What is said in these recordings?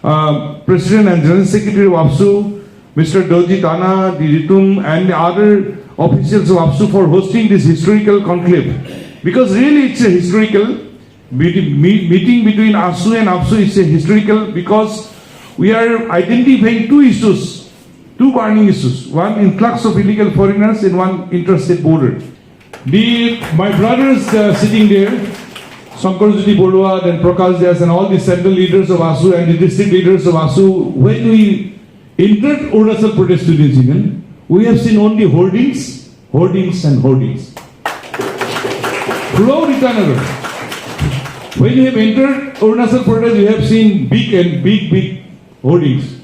President and General Secretary of Aapsu, Mr. Doji Tana, Ritum, and the other officials of Aapsu for hosting this historical conclave. Because really it's a historical meeting between Aasu and Aapsu. Is a historical because we are identifying two issues, two burning issues. One, influx of illegal foreigners, and one, interstate border. My brothers sitting there, Shankarjyoti Borua, then Prakash Das, and all the central leaders of Aasu and the district leaders of Aasu, when we entered Arunachal Pradesh Students Union, we have seen only hoardings, hoardings and hoardings. Throughout Itanagar, when you have entered Arunachal Pradesh, you have seen big hoardings,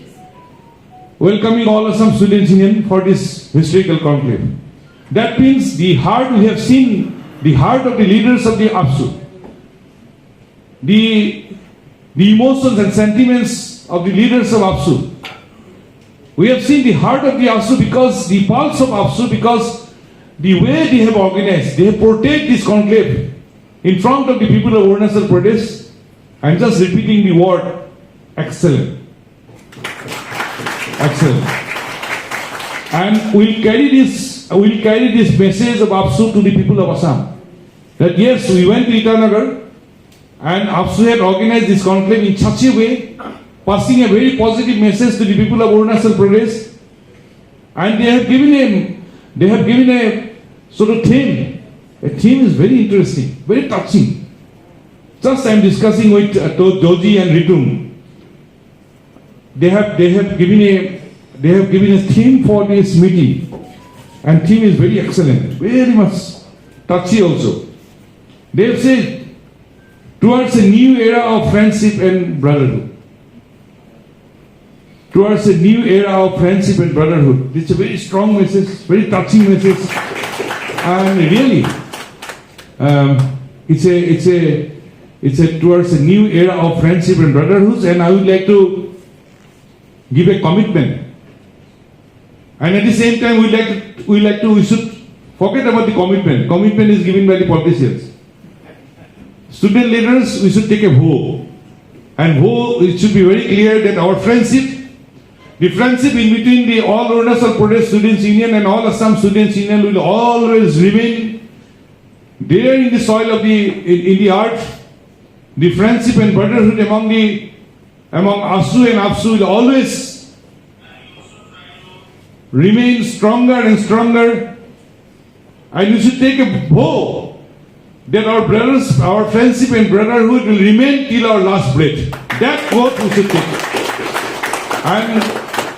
welcoming all ASSAM Students Union for this historical conclave. That means the heart, we have seen the heart of the leaders of the Aapsu, the emotions and sentiments of the leaders of Aapsu. We have seen the heart of the Aapsu because the pulse of Aapsu, because the way they have organized, they have portrayed this conclave in front of the people of Arunachal Pradesh. I am just repeating the word, excellent. Excellent. And we'll carry this message of Aapsu to the people of Assam. That yes, we went to Itanagar and Aapsu had organized this conclave in such a way, passing a very positive message to the people of Arunachal Pradesh. And they have given a sort of theme. A theme is very interesting, very touching. Just I am discussing with Doji and Ritum. They have given a theme for this meeting, and theme is very excellent, very much touchy also. They have said, towards a new era of friendship and brotherhood. Towards a new era of friendship and brotherhood. It's a very strong message, very touching message, and really, it's a towards a new era of friendship and brotherhood. And I would like to give a commitment. And at the same time, we should forget about the commitment. Commitment is given by the politicians. Student leaders, we should take a vow. And vow, it should be very clear that our friendship, the friendship in between the all Arunachal Pradesh Students Union and all Assam Students Union will always remain there in the soil of in the earth. The friendship and brotherhood among Aasu and Aapsu will always remain stronger and stronger. And we should take a vow that our friendship and brotherhood will remain till our last breath. That vote we should take. And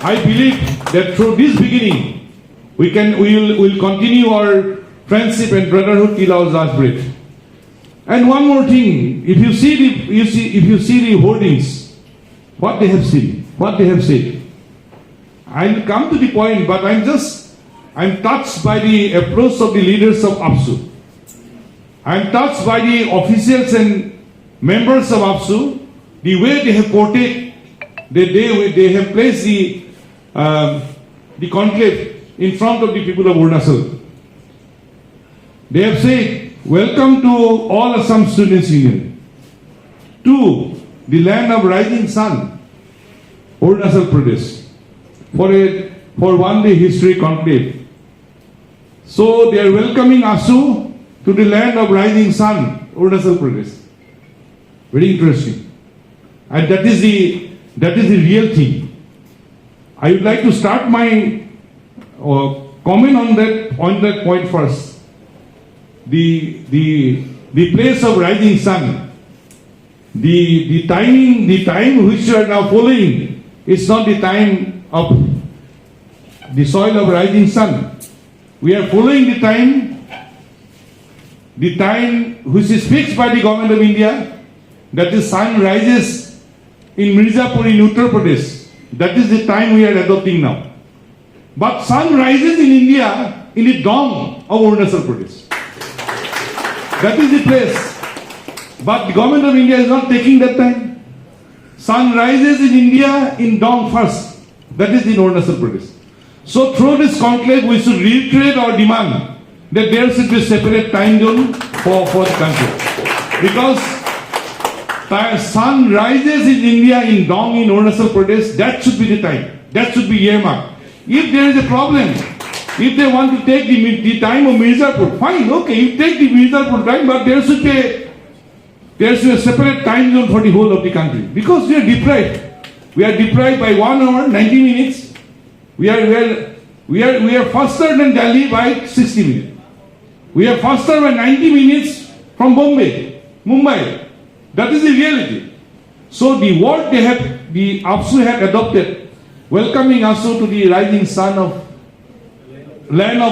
I believe that through this beginning, we will continue our friendship and brotherhood till our last breath. And one more thing, if you see the hoardings, what they have seen, what they have said, I'll come to the point, but I'm touched by the approach of the leaders of Aapsu. I'm touched by the officials and members of Aapsu, the way they have portrayed, they have placed the conclave in front of the people of Arunachal. They have said, welcome to all Assam Students Union, to the land of rising sun, Arunachal Pradesh, for one day history conclave. So they are welcoming Aasu to the land of rising sun, Arunachal Pradesh. Very interesting. And that is the real thing. I would like to start my comment on that point first. The place of rising sun, the time which you are now following is not the time of the soil of rising sun. We are following the time which is fixed by the government of India, that the sun rises in Mirzapur in Uttar Pradesh. That is the time we are adopting now. But sun rises in India in the dawn of Arunachal Pradesh. That is the place. But the government of India is not taking that time. Sun rises in India in dawn first. That is in Arunachal Pradesh. So through this conclave, we should reiterate our demand that there should be a separate time zone for the country. Because sun rises in India in dawn in Arunachal Pradesh, that should be the time. That should be earmarked. If there is a problem, if they want to take the time of Mirzapur, fine, okay, you take the Mirzapur time, but there should be a separate time zone for the whole of the country. Because we are deprived. We are deprived by 1 hour, 90 minutes. We are faster than Delhi by 60 minutes. We are faster by 90 minutes from Bombay, Mumbai. That is the reality. So the word the Aapsu had adopted, welcoming Aasu to the rising sun of land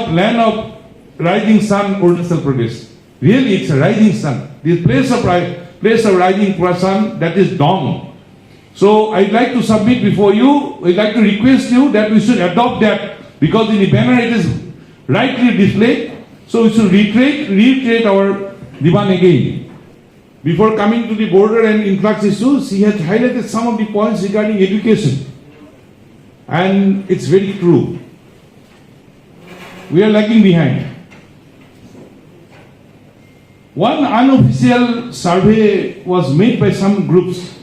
of rising sun, Arunachal Pradesh. Really, it's a rising sun. The place of rising sun, that is dawn. So I'd like to submit before you, I'd like to request you that we should adopt that, because in the banner it is rightly displayed. So we should reiterate our demand again. Before coming to the border and influx issues, he had highlighted some of the points regarding education. And it's very true. We are lagging behind. One unofficial survey was made by some groups,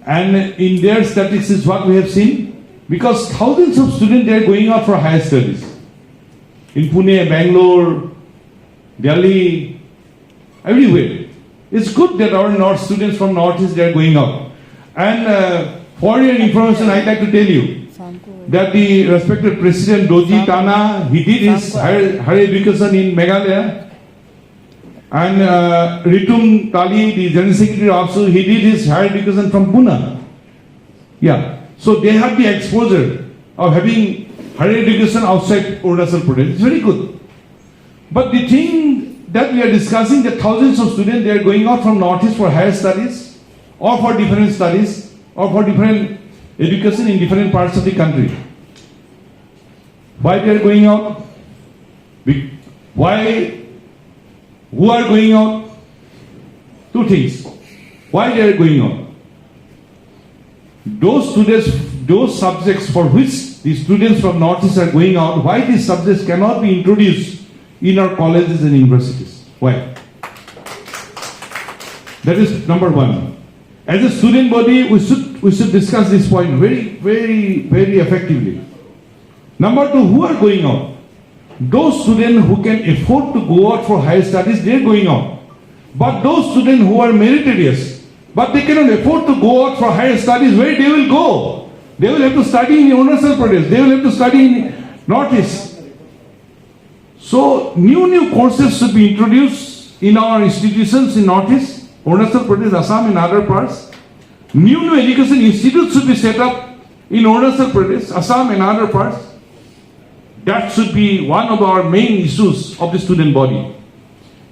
and in their statistics is what we have seen, because thousands of students they are going out for higher studies in Pune, Bangalore, Delhi, everywhere. It's good that our students from Northeast they are going out. And for your information, I'd like to tell you that the respected President Doji Tana, he did his higher education in Meghalaya. And Ritum Tali, the General Secretary of Aapsu, he did his higher education from Pune. Yeah. So they have the exposure of having higher education outside Arunachal Pradesh. It's very good. But the thing that we are discussing, that thousands of students, they are going out from Northeast for higher studies, or for different studies, or for different education in different parts of the country. Why they are going out? Why? Who are going out? Two things. Why they are going out? Those students, those subjects for which the students from Northeast are going out, why these subjects cannot be introduced in our colleges and universities? Why? That is number one. As a student body, we should discuss this point very, very, very effectively. Number two, who are going out? Those students who can afford to go out for higher studies, they are going out. But those students who are meritorious, but they cannot afford to go out for higher studies, where they will go? They will have to study in Arunachal Pradesh. They will have to study in Northeast. So new courses should be introduced in our institutions in Northeast, Arunachal Pradesh, Assam and other parts. New education institutes should be set up in Arunachal Pradesh, Assam and other parts. That should be one of our main issues of the student body.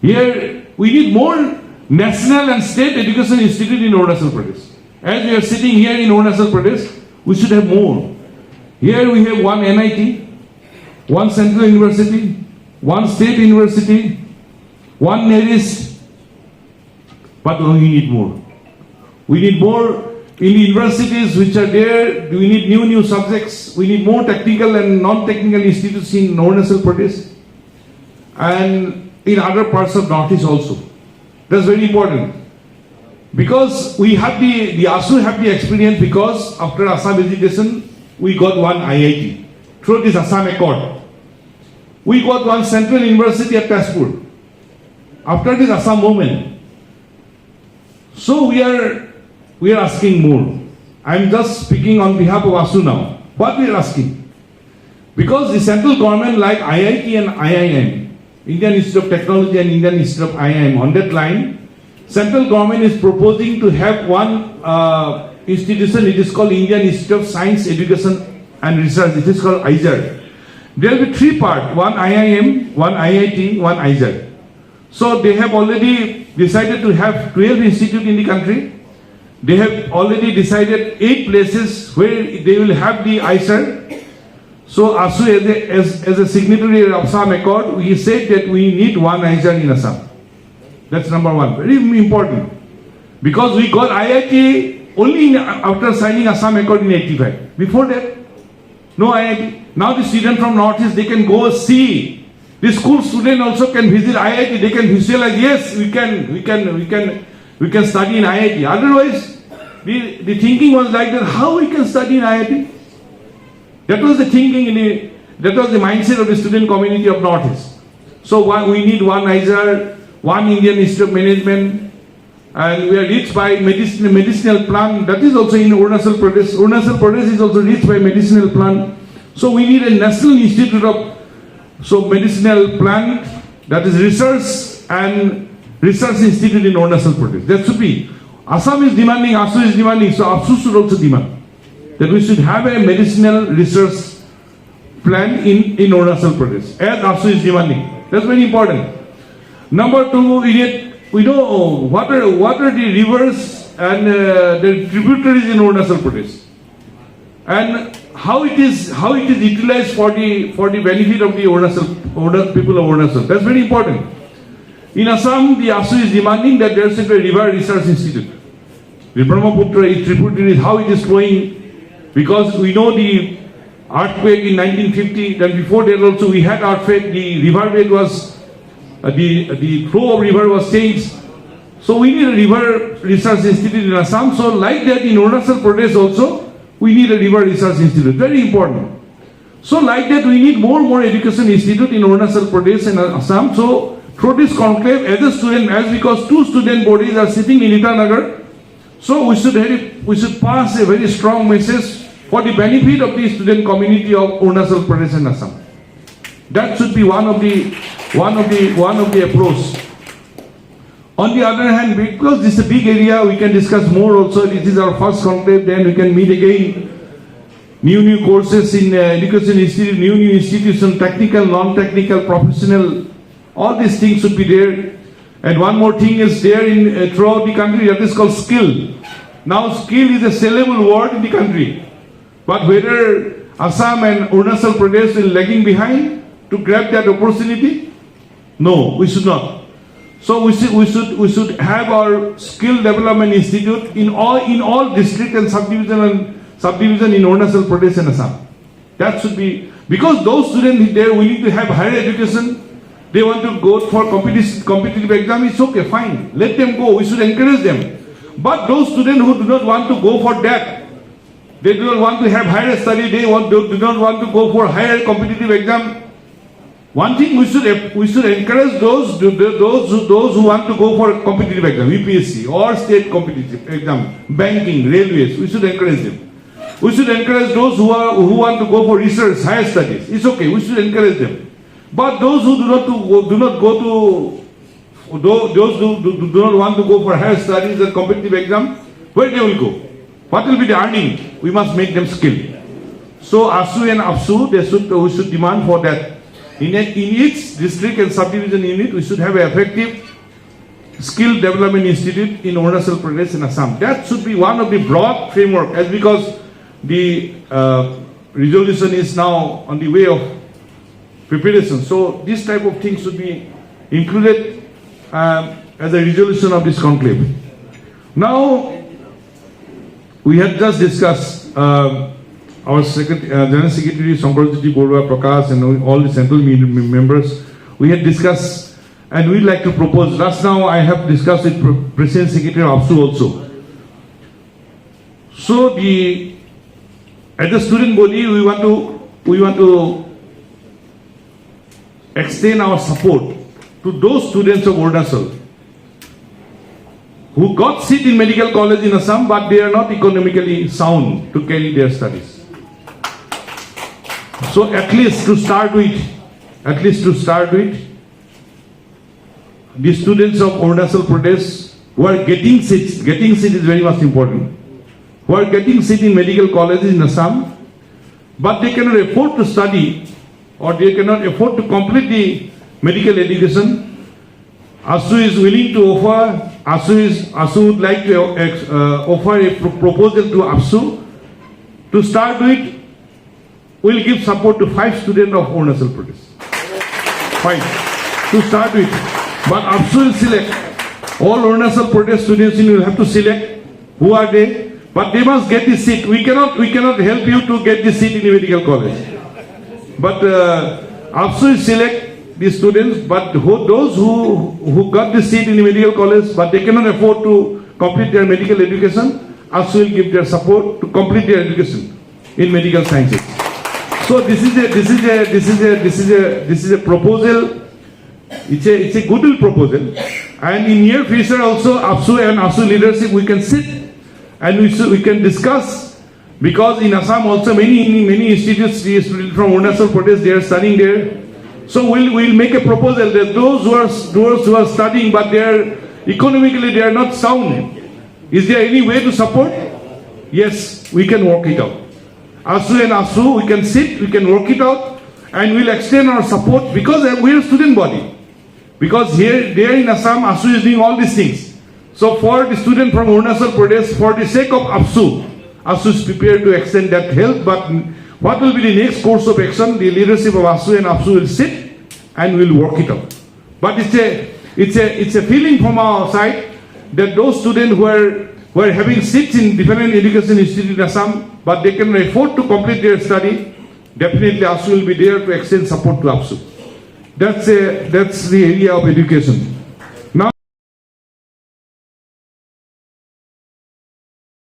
Here, we need more national and state education institute in Arunachal Pradesh. As we are sitting here in Arunachal Pradesh, we should have more. Here we have one NIT, one central university, one state university, one NERIS, but we need more. We need more in the universities which are there. We need new subjects. We need more technical and non-technical institutes in Arunachal Pradesh and in other parts of Northeast also. That's very important. Because we have the Aasu have the experience, because after Assam education, we got one IIT through this Assam Accord. We got one central university at Tezpur after this Assam movement. So we are asking more. I'm just speaking on behalf of Aasu now. What we are asking? Because the central government, like IIT and IIM, Indian Institute of Technology and Indian Institute of IIM, on that line, central government is proposing to have one institution. It is called Indian Institute of Science, Education and Research. It is called IISER. There will be three parts, one IIM, one IIT, one IISER. So they have already decided to have 12 institutes in the country. They have already decided 8 places where they will have the IISER. So Aasu as a signatory of Assam Accord, we said that we need one IISER in Assam. That's number one, very important. Because we got IIT only after signing Assam Accord in 85. Before that, no IIT. Now the students from Northeast, they can go see. The school student also can visit IIT. They can visualize, yes, we can we can study in IIT. Otherwise, the thinking was like that, how we can study in IIT? That was the thinking, that was the mindset of the student community of Northeast. So we need one ISR, one Indian Institute of Management, and we are rich by medicinal plant. That is also in Arunachal Pradesh. Arunachal Pradesh is also rich by medicinal plant. So we need a national institute of medicinal plant, that is research and research institute in Arunachal Pradesh. That should be. Assam is demanding, Aasu is demanding, so Aapsu should also demand that we should have a medicinal research plant in Arunachal Pradesh, as Aasu is demanding. That's very important. Number two, we know what are the rivers and the tributaries in Arunachal Pradesh, and how it is utilized for the benefit of the people of Arunachal. That's very important. In Assam, the Aasu is demanding that there is a river research institute. The Brahmaputra tributary, how it is flowing, because we know the earthquake in 1950. Then before that also we had earthquake. The river bed was the flow of river was changed. So we need a river research institute in Assam. So like that in Arunachal Pradesh also we need a river research institute. Very important. So like that we need more education institute in Arunachal Pradesh and Assam. So through this conclave, as a student, because two student bodies are sitting in Itanagar, so we should pass a very strong message for the benefit of the student community of Arunachal Pradesh and Assam. That should be one of the approach. On the other hand, because this is a big area, we can discuss more also. This is our first conclave, then we can meet again. New courses in education institute, new institution, technical, non-technical, professional, all these things should be there. And one more thing is there in throughout the country, that is called skill. Now skill is a sellable word in the country. But whether Assam and Arunachal Pradesh is lagging behind to grab that opportunity? No, we should not. So we should have our skill development institute in all district and subdivision in Arunachal Pradesh and Assam. That should be, because those students there, we need to have higher education. They want to go for competitive exam, it's okay, fine. Let them go, we should encourage them. But those students who do not want to go for that, they do not want to have higher study, they do not want to go for higher competitive exam. One thing we should encourage those who want to go for competitive exam, UPSC or state competitive exam, banking, railways, we should encourage them. We should encourage those who want to go for research, higher studies. It's okay, we should encourage them. But those who do not want to go for higher studies and competitive exam, where they will go? What will be the earning? We must make them skilled. So Aasu and Aapsu, we should demand for that. In each district and subdivision unit, we should have an effective skill development institute in Arunachal Pradesh and Assam. That should be one of the broad framework, as because the resolution is now on the way of preparation. So this type of things should be included as a resolution of this conclave. Now, we had just discussed our General Secretary Sankarajyoti Borua Prakash and all the central members. We had discussed, and we'd like to propose. Just now, I have discussed with President Secretary Aapsu also. So, as a student body, we want to extend our support to those students of Arunachal who got seat in medical college in Assam, but they are not economically sound to carry their studies. So at least to start with, the students of Arunachal Pradesh who are getting seat is very much important, who are getting seat in medical colleges in Assam, but they cannot afford to study or they cannot afford to complete the medical education. Aasu is willing to offer, Aasu would like to offer a proposal to Aapsu. To start with, we will give support to 5 students of Arunachal Pradesh. 5 to start with. But Aapsu will select. All Arunachal Pradesh students will have to select who are they, but they must get the seat. We cannot help you to get the seat in the medical college. But Aapsu will select the students, but those who got the seat in the medical college, but they cannot afford to complete their medical education, ASSAM will give their support to complete their education in medical sciences. So this is a proposal. It's a goodwill proposal, and in near future also Aapsu and ASSAM leadership we can sit and we can discuss, because in Assam also many institutes, the students from Arunachal Pradesh, they are studying there. So we'll make a proposal that those who are studying but they are economically they are not sound. Is there any way to support? Yes, we can work it out. ASU and ASU, we can sit, we can work it out, and we'll extend our support, because we are a student body. Because there in Assam, ASU is doing all these things. So for the student from Arunachal Pradesh, for the sake of ASU is prepared to extend that help. But what will be the next course of action? The leadership of ASU and ASU will sit and we'll work it out. But it's a feeling from our side that those students who are having seats in different education institutes in Assam, but they can afford to complete their study, definitely ASU will be there to extend support to APSU. That's the area of education.